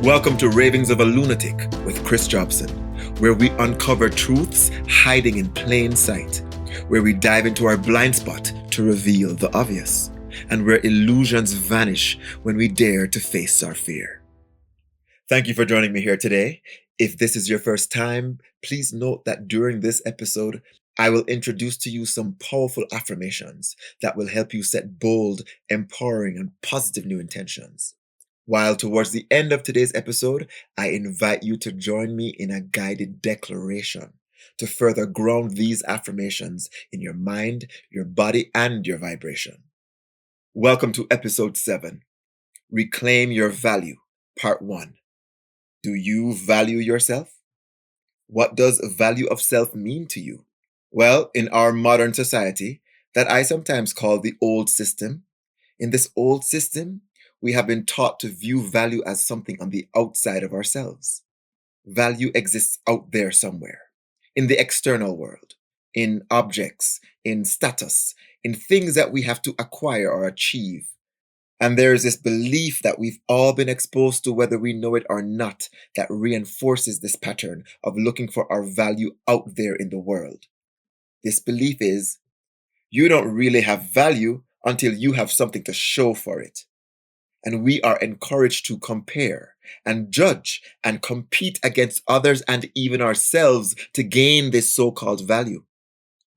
Welcome to Ravings of a Lunatic with Kris Jobson, where we uncover truths hiding in plain sight, where we dive into our blind spot to reveal the obvious, and where illusions vanish when we dare to face our fear. Thank you for joining me here today. If this is your first time, please note that during this episode, I will introduce to you some powerful affirmations that will help you set bold, empowering, and positive new intentions. While towards the end of today's episode, I invite you to join me in a guided declaration to further ground these affirmations in your mind, your body, and your vibration. Welcome to episode 7, Reclaim Your Value, part 1. Do you value yourself? What does value of self mean to you? Well, in our modern society, that I sometimes call the old system, in this old system, we have been taught to view value as something on the outside of ourselves. Value exists out there somewhere, in the external world, in objects, in status, in things that we have to acquire or achieve. And there is this belief that we've all been exposed to, whether we know it or not, that reinforces this pattern of looking for our value out there in the world. This belief is, you don't really have value until you have something to show for it. And we are encouraged to compare and judge and compete against others and even ourselves to gain this so-called value.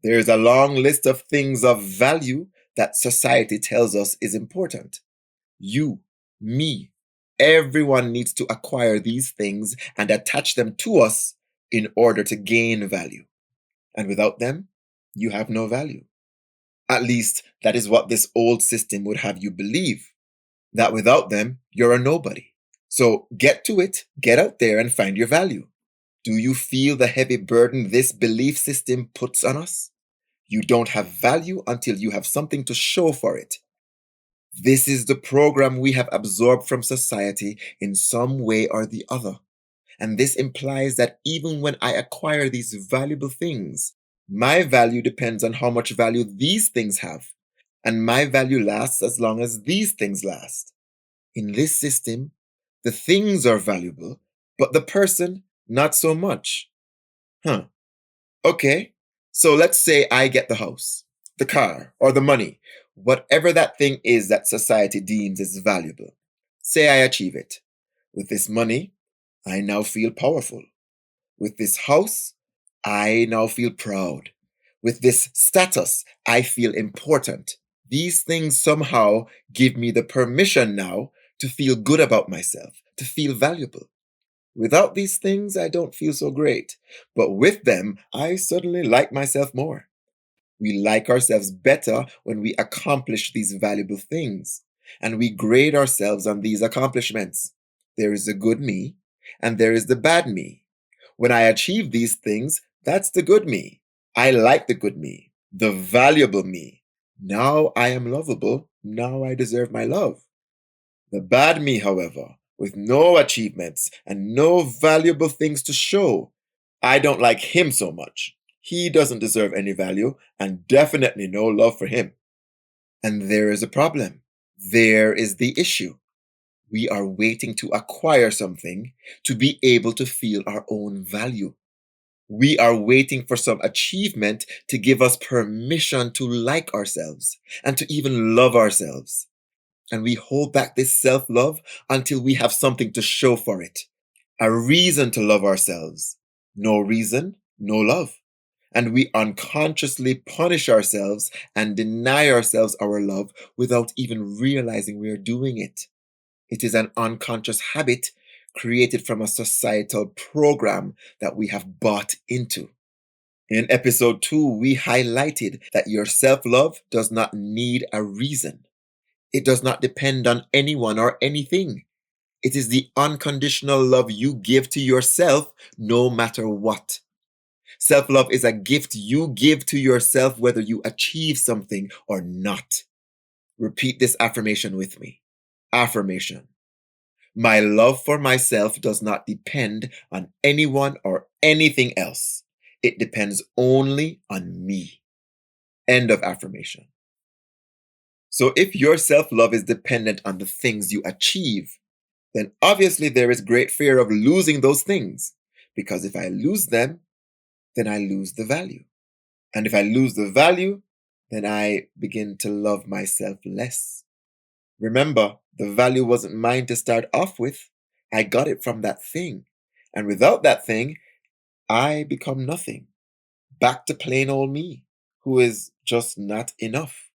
There is a long list of things of value that society tells us is important. You, me, everyone needs to acquire these things and attach them to us in order to gain value. And without them, you have no value. At least that is what this old system would have you believe. That without them, you're a nobody. So get to it, get out there and find your value. Do you feel the heavy burden this belief system puts on us? You don't have value until you have something to show for it. This is the program we have absorbed from society in some way or the other. And this implies that even when I acquire these valuable things, my value depends on how much value these things have. And my value lasts as long as these things last. In this system, the things are valuable, but the person, not so much. Okay, so let's say I get the house, the car, or the money, whatever that thing is that society deems as valuable. Say I achieve it. With this money, I now feel powerful. With this house, I now feel proud. With this status, I feel important. These things somehow give me the permission now to feel good about myself, to feel valuable. Without these things, I don't feel so great. But with them, I suddenly like myself more. We like ourselves better when we accomplish these valuable things, and we grade ourselves on these accomplishments. There is the good me, and there is the bad me. When I achieve these things, that's the good me. I like the good me, the valuable me. Now I am lovable, now I deserve my love. The bad me, however, with no achievements and no valuable things to show, I don't like him so much. He doesn't deserve any value and definitely no love for him. And there is a problem. There is the issue. We are waiting to acquire something to be able to feel our own value. We are waiting for some achievement to give us permission to like ourselves and to even love ourselves. And we hold back this self-love until we have something to show for it. A reason to love ourselves. No reason, no love. And we unconsciously punish ourselves and deny ourselves our love without even realizing we are doing it. It is an unconscious habit created from a societal program that we have bought into. In episode 2, we highlighted that your self-love does not need a reason. It does not depend on anyone or anything. It is the unconditional love you give to yourself no matter what. Self-love is a gift you give to yourself whether you achieve something or not. Repeat this affirmation with me. Affirmation. My love for myself does not depend on anyone or anything else. It depends only on me. End of affirmation. So if your self-love is dependent on the things you achieve, then obviously there is great fear of losing those things. Because if I lose them, then I lose the value. And if I lose the value, then I begin to love myself less. Remember, the value wasn't mine to start off with. I got it from that thing. And without that thing, I become nothing. Back to plain old me, who is just not enough.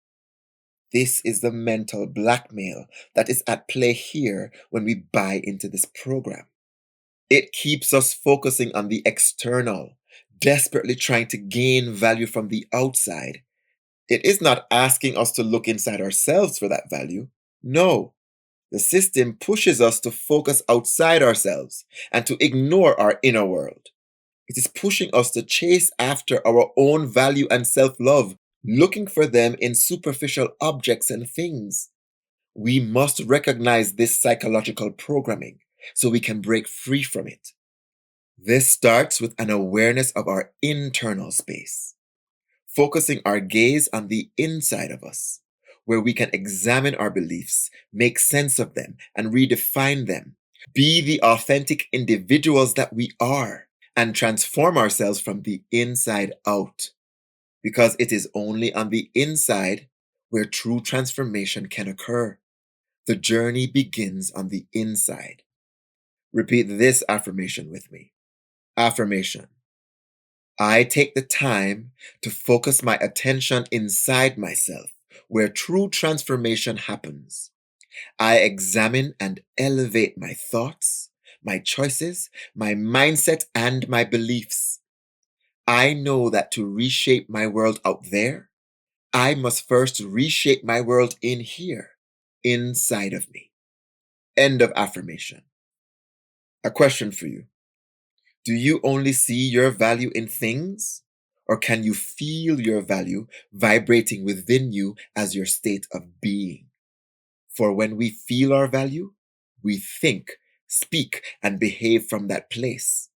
This is the mental blackmail that is at play here when we buy into this program. It keeps us focusing on the external, desperately trying to gain value from the outside. It is not asking us to look inside ourselves for that value. No, the system pushes us to focus outside ourselves and to ignore our inner world. It is pushing us to chase after our own value and self love, looking for them in superficial objects and things. We must recognize this psychological programming so we can break free from it. This starts with an awareness of our internal space, focusing our gaze on the inside of us, where we can examine our beliefs, make sense of them, and redefine them. Be the authentic individuals that we are and transform ourselves from the inside out. Because it is only on the inside where true transformation can occur. The journey begins on the inside. Repeat this affirmation with me. Affirmation. I take the time to focus my attention inside myself, where true transformation happens. I examine and elevate my thoughts, my choices, my mindset, and my beliefs. I know that to reshape my world out there, I must first reshape my world in here, inside of me. End of affirmation. A question for you. Do you only see your value in things? Or can you feel your value vibrating within you as your state of being? For when we feel our value, we think, speak, and behave from that place.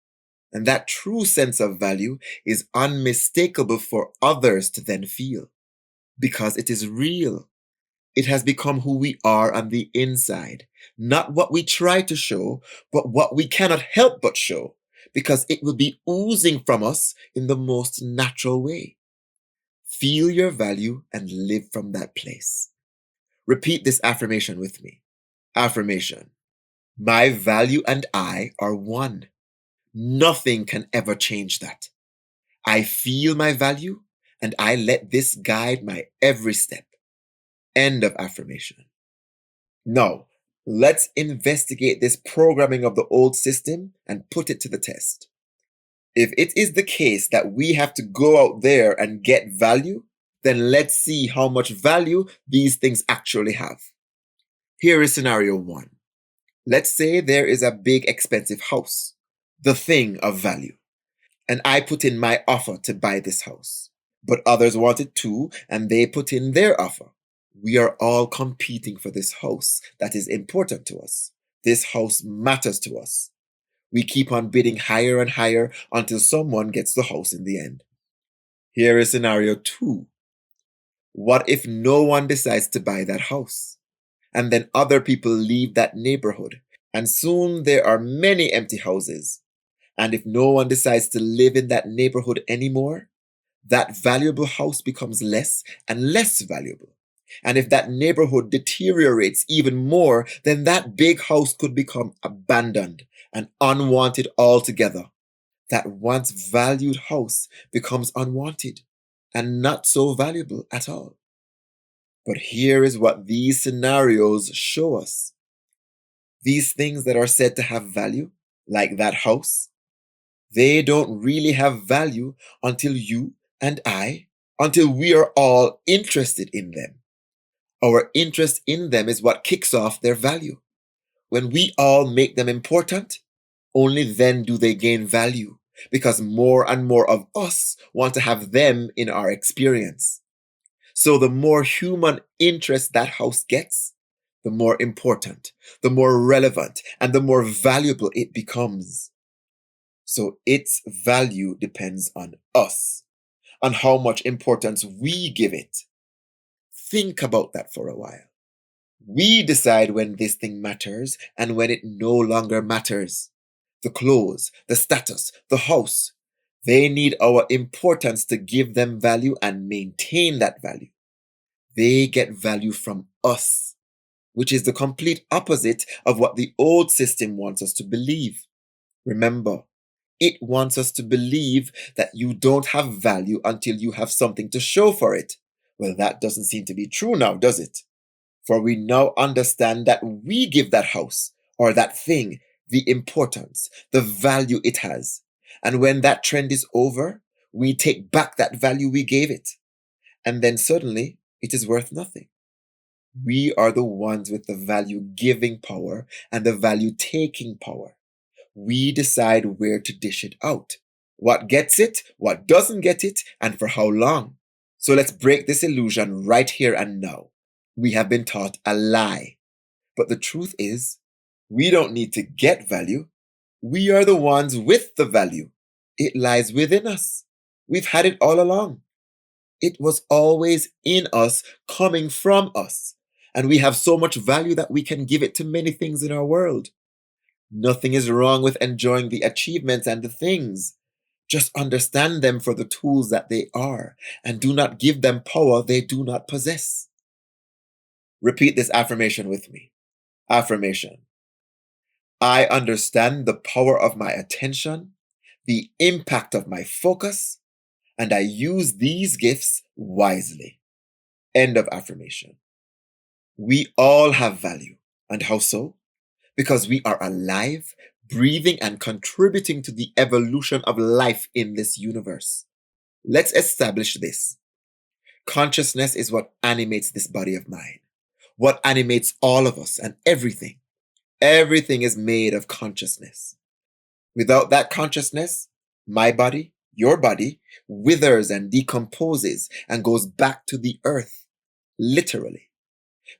And that true sense of value is unmistakable for others to then feel. Because it is real. It has become who we are on the inside. Not what we try to show, but what we cannot help but show. Because it will be oozing from us in the most natural way. Feel your value and live from that place. Repeat this affirmation with me. Affirmation. My value and I are one. Nothing can ever change that. I feel my value and I let this guide my every step. End of affirmation. Now, let's investigate this programming of the old system and put it to the test. If it is the case that we have to go out there and get value, then let's see how much value these things actually have. Here is scenario 1. Let's say there is a big expensive house, the thing of value, and I put in my offer to buy this house. But others want it too, and they put in their offer. We are all competing for this house that is important to us. This house matters to us. We keep on bidding higher and higher until someone gets the house in the end. Here is scenario 2. What if no one decides to buy that house? And then other people leave that neighborhood, and soon there are many empty houses. And if no one decides to live in that neighborhood anymore, that valuable house becomes less and less valuable. And if that neighborhood deteriorates even more, then that big house could become abandoned and unwanted altogether. That once valued house becomes unwanted and not so valuable at all. But here is what these scenarios show us. These things that are said to have value, like that house, they don't really have value until you and until we are all interested in them. Our interest in them is what kicks off their value. When we all make them important, only then do they gain value, because more and more of us want to have them in our experience. So the more human interest that house gets, the more important, the more relevant, and the more valuable it becomes. So its value depends on us, on how much importance we give it. Think about that for a while. We decide when this thing matters and when it no longer matters. The clothes, the status, the house, they need our importance to give them value and maintain that value. They get value from us, which is the complete opposite of what the old system wants us to believe. Remember, it wants us to believe that you don't have value until you have something to show for it. Well, that doesn't seem to be true now, does it? For we now understand that we give that house or that thing the importance, the value it has. And when that trend is over, we take back that value we gave it. And then suddenly it is worth nothing. We are the ones with the value giving power and the value taking power. We decide where to dish it out. What gets it, what doesn't get it, and for how long. So let's break this illusion right here and now. We have been taught a lie. But the truth is, we don't need to get value. We are the ones with the value. It lies within us. We've had it all along. It was always in us, coming from us. And we have so much value that we can give it to many things in our world. Nothing is wrong with enjoying the achievements and the things. Just understand them for the tools that they are, and do not give them power they do not possess. Repeat this affirmation with me. Affirmation. I understand the power of my attention, the impact of my focus, and I use these gifts wisely. End of affirmation. We all have value. And how so? Because we are alive, breathing, and contributing to the evolution of life in this universe. Let's establish this. Consciousness is what animates this body of mine, what animates all of us and everything. Everything is made of consciousness. Without that consciousness, my body, your body, withers and decomposes and goes back to the earth, literally.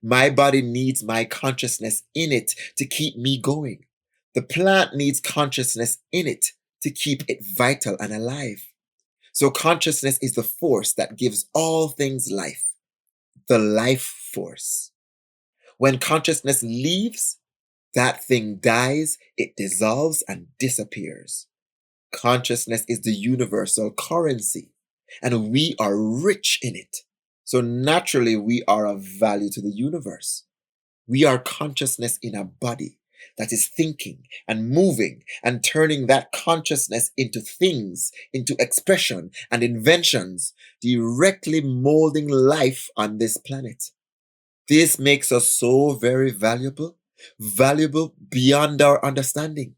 My body needs my consciousness in it to keep me going. The plant needs consciousness in it to keep it vital and alive. So consciousness is the force that gives all things life, the life force. When consciousness leaves, that thing dies, it dissolves and disappears. Consciousness is the universal currency, and we are rich in it. So naturally, we are of value to the universe. We are consciousness in a body that is thinking and moving and turning that consciousness into things, into expression and inventions, directly molding life on this planet. This makes us so very valuable beyond our understanding.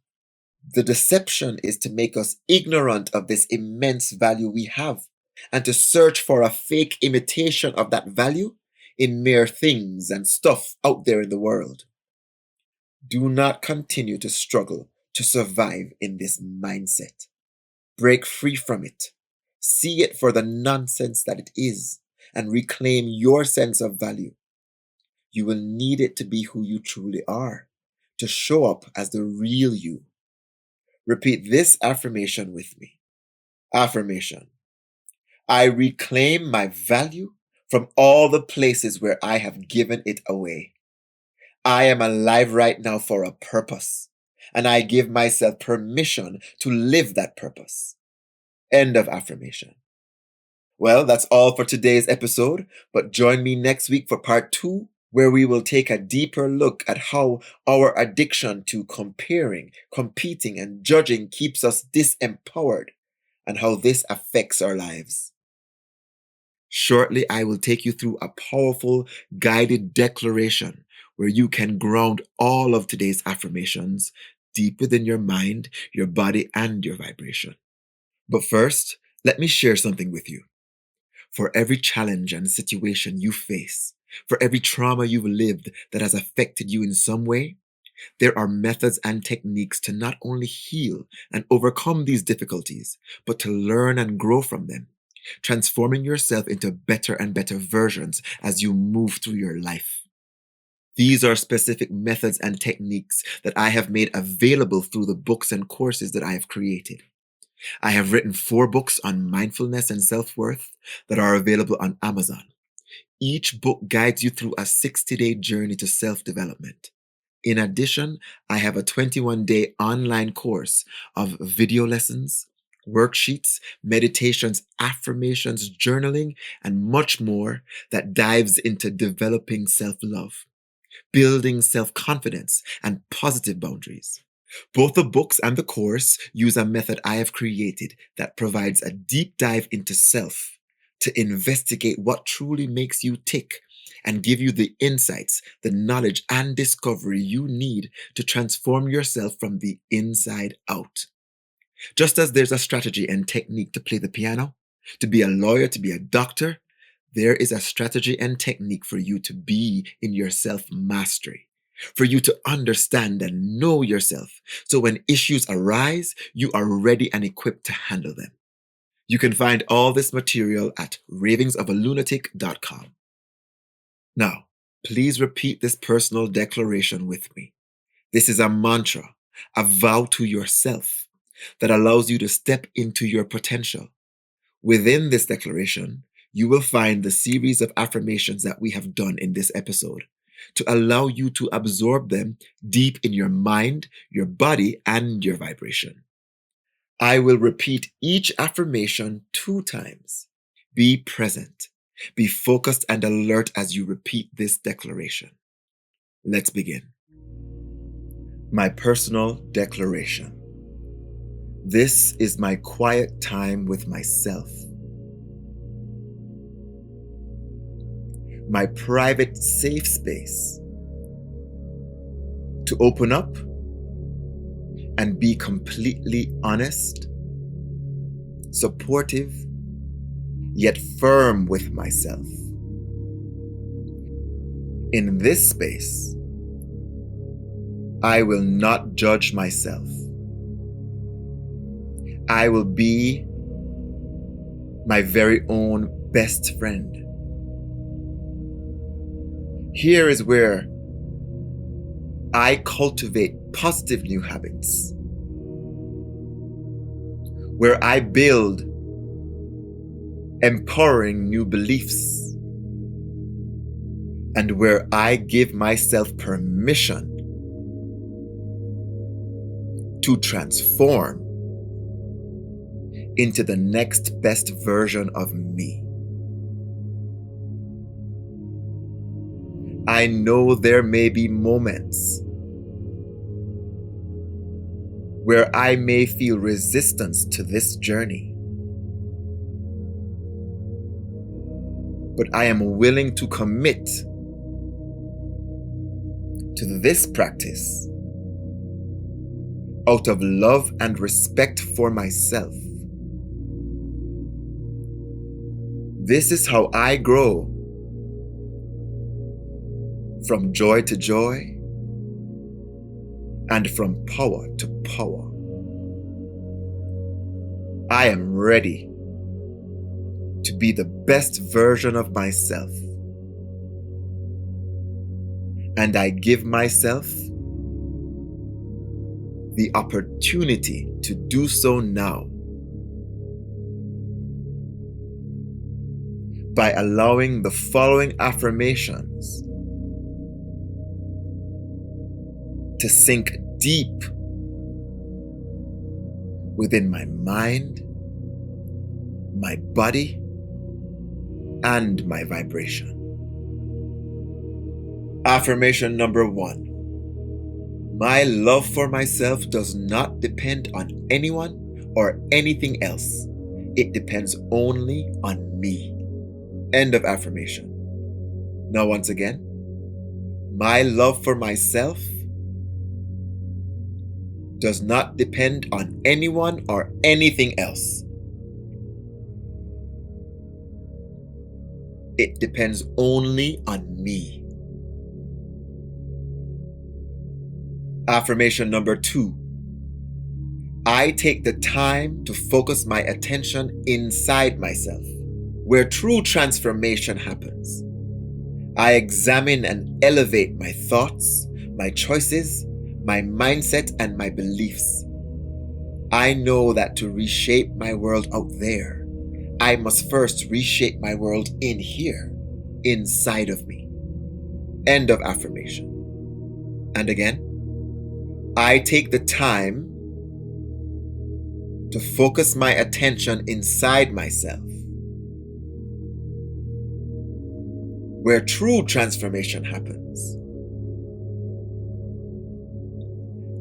The deception is to make us ignorant of this immense value we have and to search for a fake imitation of that value in mere things and stuff out there in the world. Do not continue to struggle to survive in this mindset. Break free from it. See it for the nonsense that it is and reclaim your sense of value. You will need it to be who you truly are, to show up as the real you. Repeat this affirmation with me. Affirmation. I reclaim my value from all the places where I have given it away. I am alive right now for a purpose, and I give myself permission to live that purpose. End of affirmation. Well, that's all for today's episode, but join me next week for part 2, where we will take a deeper look at how our addiction to comparing, competing, and judging keeps us disempowered, and how this affects our lives. Shortly, I will take you through a powerful guided declaration where you can ground all of today's affirmations deep within your mind, your body, and your vibration. But first, let me share something with you. For every challenge and situation you face, for every trauma you've lived that has affected you in some way, there are methods and techniques to not only heal and overcome these difficulties, but to learn and grow from them, transforming yourself into better and better versions as you move through your life. These are specific methods and techniques that I have made available through the books and courses that I have created. I have written 4 books on mindfulness and self-worth that are available on Amazon. Each book guides you through a 60-day journey to self-development. In addition, I have a 21-day online course of video lessons, worksheets, meditations, affirmations, journaling, and much more that dives into developing self-love, building self-confidence, and positive boundaries. Both the books and the course use a method I have created that provides a deep dive into self to investigate what truly makes you tick and give you the insights, the knowledge, and discovery you need to transform yourself from the inside out. Just as there's a strategy and technique to play the piano, to be a lawyer, to be a doctor, there is a strategy and technique for you to be in your self-mastery, for you to understand and know yourself, so when issues arise, you are ready and equipped to handle them. You can find all this material at ravingsoflunatic.com. Now, please repeat this personal declaration with me. This is a mantra, a vow to yourself that allows you to step into your potential. Within this declaration, you will find the series of affirmations that we have done in this episode to allow you to absorb them deep in your mind, your body, and your vibration. I will repeat each affirmation 2 times. Be present. Be focused and alert as you repeat this declaration. Let's begin. My personal declaration. This is my quiet time with myself. My private safe space to open up and be completely honest, supportive, yet firm with myself. In this space, I will not judge myself. I will be my very own best friend. Here is where I cultivate positive new habits, where I build empowering new beliefs, and where I give myself permission to transform into the next best version of me. I know there may be moments where I may feel resistance to this journey, but I am willing to commit to this practice out of love and respect for myself. This is how I grow from joy to joy and from power to power. I am ready to be the best version of myself, and I give myself the opportunity to do so now by allowing the following affirmations to sink deep within my mind, my body, and my vibration. Affirmation number 1. My love for myself does not depend on anyone or anything else. It depends only on me. End of affirmation. Now once again, my love for myself does not depend on anyone or anything else. It depends only on me. Affirmation number 2. I take the time to focus my attention inside myself, where true transformation happens. I examine and elevate my thoughts, my choices, my mindset, and my beliefs. I know that to reshape my world out there, I must first reshape my world in here. inside of me. End of affirmation. And again, I take the time to focus my attention inside myself, where true transformation happens.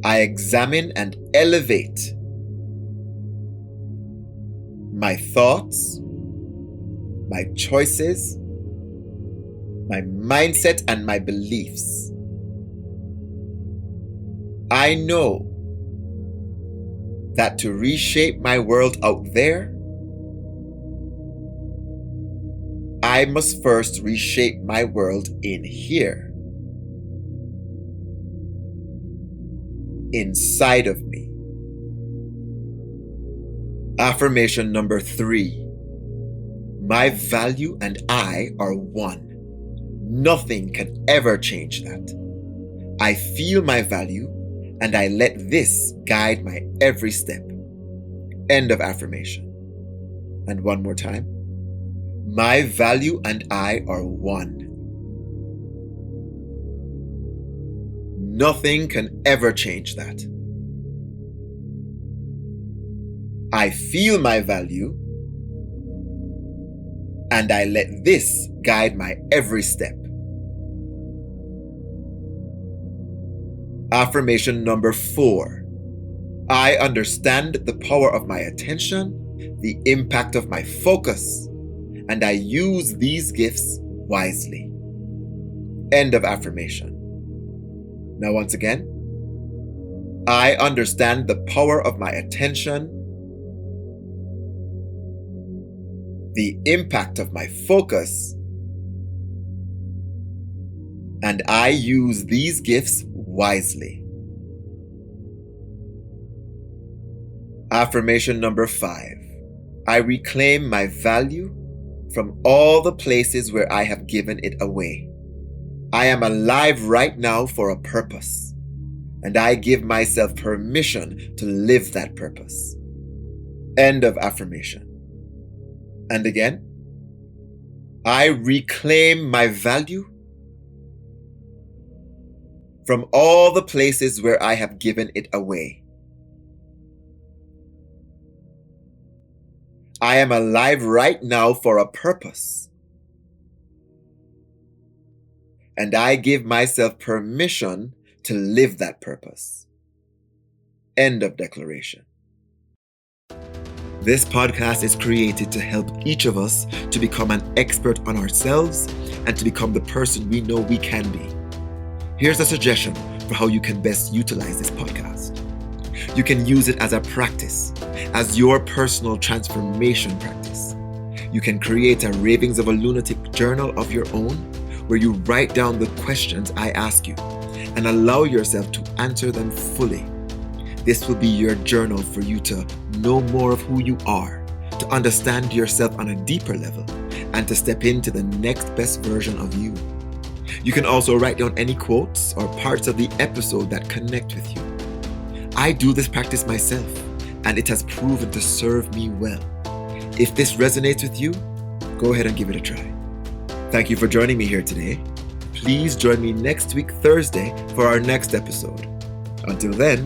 I examine and elevate my thoughts, my choices, my mindset, and my beliefs. I know that to reshape my world out there, I must first reshape my world in here, inside of me. Affirmation number 3. My value and I are one. Nothing can ever change that. I feel my value and I let this guide my every step. End of affirmation. And one more time. My value and I are one. Nothing can ever change that. I feel my value and I let this guide my every step. Affirmation number 4. I understand the power of my attention, the impact of my focus, and I use these gifts wisely. End of affirmation. Now once again, I understand the power of my attention, the impact of my focus, and I use these gifts wisely. Affirmation number 5. I reclaim my value from all the places where I have given it away. I am alive right now for a purpose, and I give myself permission to live that purpose. End of affirmation. And again, I reclaim my value from all the places where I have given it away. I am alive right now for a purpose, and I give myself permission to live that purpose. End of declaration. This podcast is created to help each of us to become an expert on ourselves and to become the person we know we can be. Here's a suggestion for how you can best utilize this podcast. You can use it as a practice, as your personal transformation practice. You can create a Ravings of a Lunatic journal of your own, where you write down the questions I ask you and allow yourself to answer them fully. This will be your journal for you to know more of who you are, to understand yourself on a deeper level, and to step into the next best version of you. You can also write down any quotes or parts of the episode that connect with you. I do this practice myself, and it has proven to serve me well. If this resonates with you, go ahead and give it a try. Thank you for joining me here today. Please join me next week, Thursday, for our next episode. Until then,